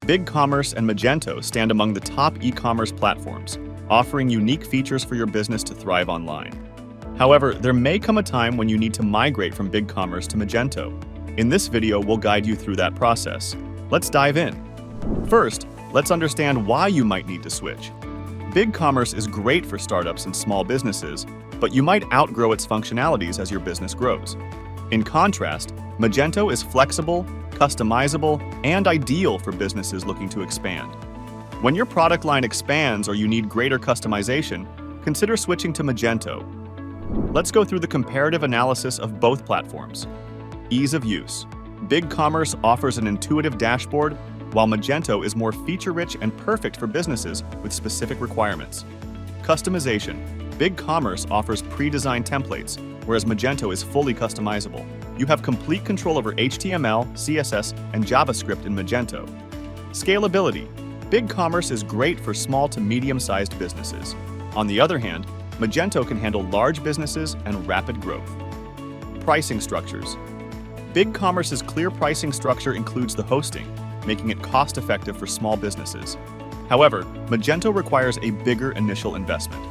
BigCommerce and Magento stand among the top e-commerce platforms, offering unique features for your business to thrive online. However, there may come a time when you need to migrate from BigCommerce to Magento. In this video, we'll guide you through that process. Let's dive in. First, let's understand why you might need to switch. BigCommerce is great for startups and small businesses, but you might outgrow its functionalities as your business grows. In contrast, Magento is flexible, customizable, and ideal for businesses looking to expand. When your product line expands or you need greater customization, consider switching to Magento. Let's go through the comparative analysis of both platforms. Ease of use. BigCommerce offers an intuitive dashboard, while Magento is more feature-rich and perfect for businesses with specific requirements. Customization. BigCommerce offers pre-designed templates, whereas Magento is fully customizable. You have complete control over HTML, CSS, and JavaScript in Magento. Scalability. BigCommerce is great for small to medium-sized businesses. On the other hand, Magento can handle large businesses and rapid growth. Pricing structures. BigCommerce's clear pricing structure includes the hosting, making it cost-effective for small businesses. However, Magento requires a bigger initial investment.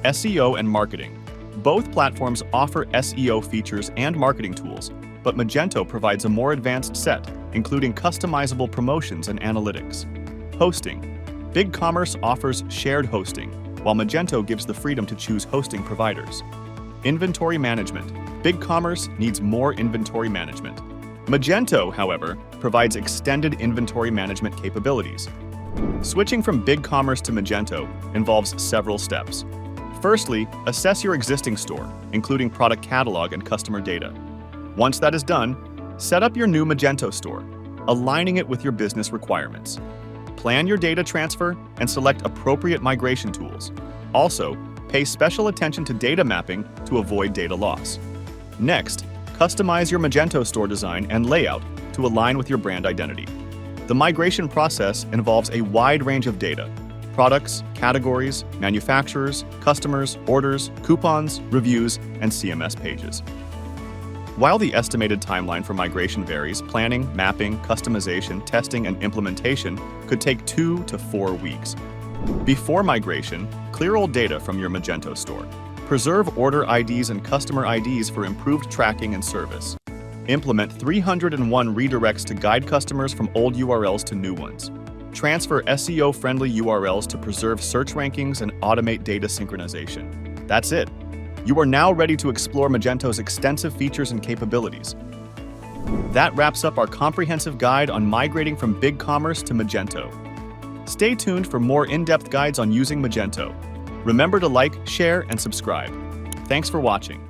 SEO and marketing. Both platforms offer SEO features and marketing tools, but Magento provides a more advanced set, including customizable promotions and analytics. Hosting. BigCommerce offers shared hosting, while Magento gives the freedom to choose hosting providers. Inventory management. BigCommerce needs more inventory management. Magento, however, provides extended inventory management capabilities. Switching from BigCommerce to Magento involves several steps. Firstly, assess your existing store, including product catalog and customer data. Once that is done, set up your new Magento store, aligning it with your business requirements. Plan your data transfer and select appropriate migration tools. Also, pay special attention to data mapping to avoid data loss. Next, customize your Magento store design and layout to align with your brand identity. The migration process involves a wide range of data: products, categories, manufacturers, customers, orders, coupons, reviews, and CMS pages. While the estimated timeline for migration varies, planning, mapping, customization, testing, and implementation could take 2 to 4 weeks. Before migration, clear old data from your Magento store. Preserve order IDs and customer IDs for improved tracking and service. Implement 301 redirects to guide customers from old URLs to new ones. Transfer SEO-friendly URLs to preserve search rankings and automate data synchronization. That's it. You are now ready to explore Magento's extensive features and capabilities. That wraps up our comprehensive guide on migrating from BigCommerce to Magento. Stay tuned for more in-depth guides on using Magento. Remember to like, share, and subscribe. Thanks for watching.